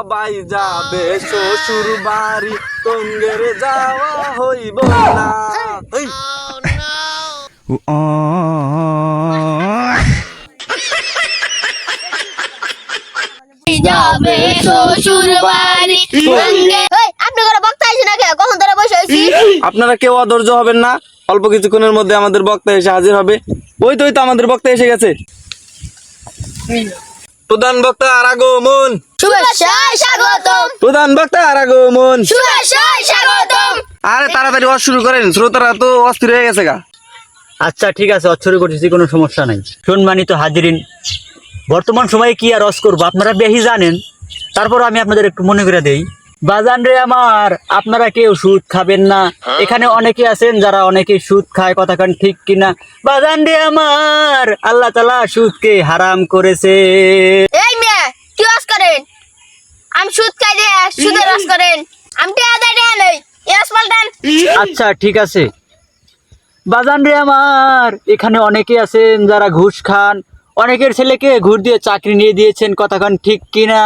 সবাই যাবে শ্বশুর বাড়ি, তঙ্গের যাওয়া হইব না। এই, যাবে শ্বশুর বাড়ি। আপনি করে বক্তা আইছেন নাকি? কখন ধরে বসে আছি? আপনারা কেউ অধৈর্য হবেন না, অল্প কিছুক্ষণের মধ্যে আমাদের বক্তা এসে হাজির হবে। ওই তো আমাদের বক্তা এসে গেছে। প্রধান বক্তা আর আগমন, শুভেচ্ছায় স্বাগতম, প্রধান বক্তা আর আগমন। শুভেচ্ছায় স্বাগতম। আরে তাড়াতাড়ি ওয়াজ শুরু করেন, শ্রোতারা তো অস্থির হয়ে গেছে গা। আচ্ছা ঠিক আছে, অচ্ছরে করতেছি, কোনো সমস্যা নাই। সম্মানিত হাজিরিন, বর্তমান সময়ে কি আর রস করবো আপনারা বেশি জানেন, তারপর আমি আপনাদের একটু মনে করে দেই। বাজান রে আমার, আপনারা কেউ সুদ খাবেন না। এখানে অনেকে আছেন যারা অনেকে সুদ খায়, কথা কান ঠিক কিনা? বাজান রে আমার, আল্লাহ তাআলা সুদকে হারাম করেছে। এই মেয়ে কি রস করেন? আমি সুদ খাই দিয়ে সুদের রস করেন? আমি টেয়া দেয় টেয়া নেই, এস পাল্টান। আচ্ছা ঠিক আছে বাজান রে আমার, এখানে অনেকে আছেন যারা ঘুষ খান, অনেকের ছেলেকে ঘুষ দিয়ে চাকরি নিয়ে দিয়েছেন, কথা কান ঠিক কিনা?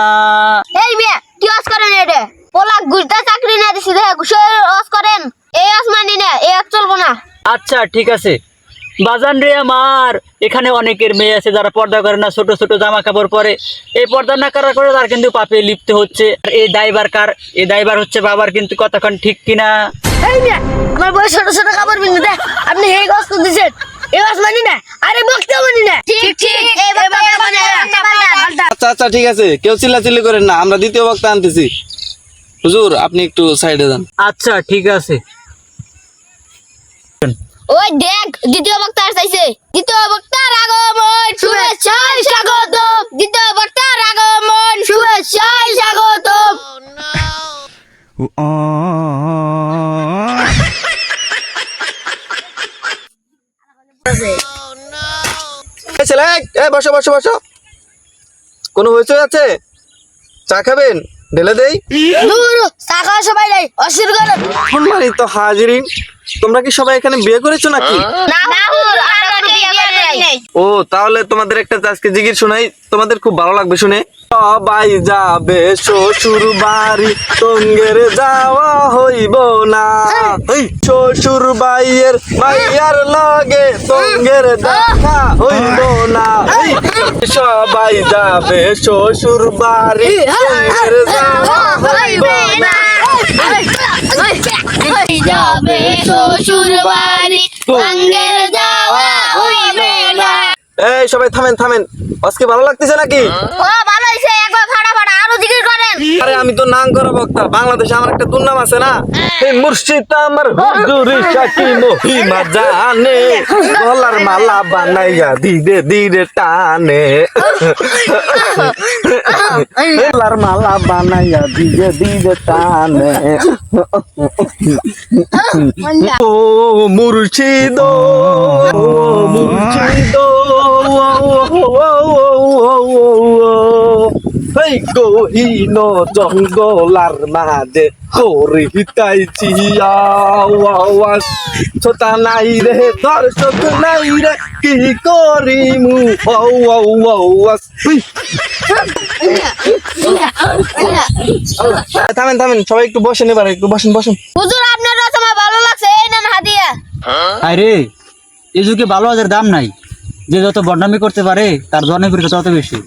এই মেয়ে কি রস করেন? এটা পোলা ঘুষদা চাকরি না দিছি দেখে ঘুষের রস করেন? এই রস মানি না, এই রস চলবো না। আচ্ছা ঠিক আছে বাজান রে আমার, এখানে অনেকের মেয়ে আছে যারা পর্দা করে না, ছোট ছোট জামা কাপড় পরে। এই পর্দা না করার করে তার কিন্তু পাপে লিপ্ত হচ্ছে। আর এই দায়ভার কার? এই দায়ভার হচ্ছে বাবার, কিন্তু কতক্ষণ ঠিক কিনা? এই মেয়ে আমার বয়স ছোট ছোট কাপড় পিনতে দেখ, আপনি এই রস তো দিছেন, এই রস মানি না, আরে বক্তা মানি না। ঠিক ঠিক এই বক্তা মানি না। আচ্ছা আচ্ছা ঠিক আছে, কেউ চিল্লাচিল্লি করেন না, আমরা দ্বিতীয় বক্তা আনতেছি। হুজুর আপনি একটু সাইডে যান। আচ্ছা ঠিক আছে। ওই দেখ দ্বিতীয় বক্তা চাইছে, দ্বিতীয় বক্তার আগমন, শুভেচ্ছায় স্বাগতম, দ্বিতীয় বক্তার আগমন, শুভেচ্ছায় স্বাগতম। এই ছেলে, এই বসো বসো বসো। কোনো হইচই আছে? চা খাবেন? ঢেলে দেই? দূর চা খাওয়া সবাই নাই, অস্থির করেন। সম্মানিত হাজিরিন, তোমরা কি সবাই এখানে বিয়ে করেছো নাকি? না হুজুর, আমরা কোনো বিয়ে করি নাই। ও তাহলে তোমাদের একটা আজকে জিকির শোনাই, তোমাদের খুব ভালো লাগবে শুনে। সবাই যাবে শ্বশুর বাড়ি, তঙ্গের যাওয়া হইব না। এই শ্বশুর বাইয়ের মাইয়ার লগে তঙ্গের দেখা হইব না। এই সবাই যাবে শ্বশুর বাড়ি, তঙ্গের যাওয়া হইব না। যাবে শ্বশুর বাড়ি, তঙ্গের যাওয়া হইবে না। এই সবাই থামেন থামেন, আজকে ভালো লাগতেছে নাকি? ও ভালো হইছে, একবার ফাটা ফাটা আরো জিকির করেন। আরে আমি তো নাম করা বক্তা, বাংলাদেশে আমার একটা দুর্নাম আছে না, এই মুর্শিদ আমার হুজুরি শাকি মহিমা জানে, গলার মালা বানাইয়া ধীরে ধীরে টানে, গলার মালা বানাইয়া ধীরে ধীরে টানে। ও মুর্শিদ, ও মুর্শিদ, এই গহীন জঙ্গলার মাঝে করিতাইছি আওয়াজ, ছোটা নাই রে দর্শক নাই রে, কি করিমু আওয়াজ। থামেন থামেন, সবাই একটু বসেন, এবার একটু বসেন বসেন। হুজুর আপনার রস আমার ভালো লাগছে, এই নেন হাদিয়া। আরে এই যুগে ভালো হাজার দাম নাই, যে যত বদনামি করতে পারে তার জনপ্রিয়তা তত বেশি।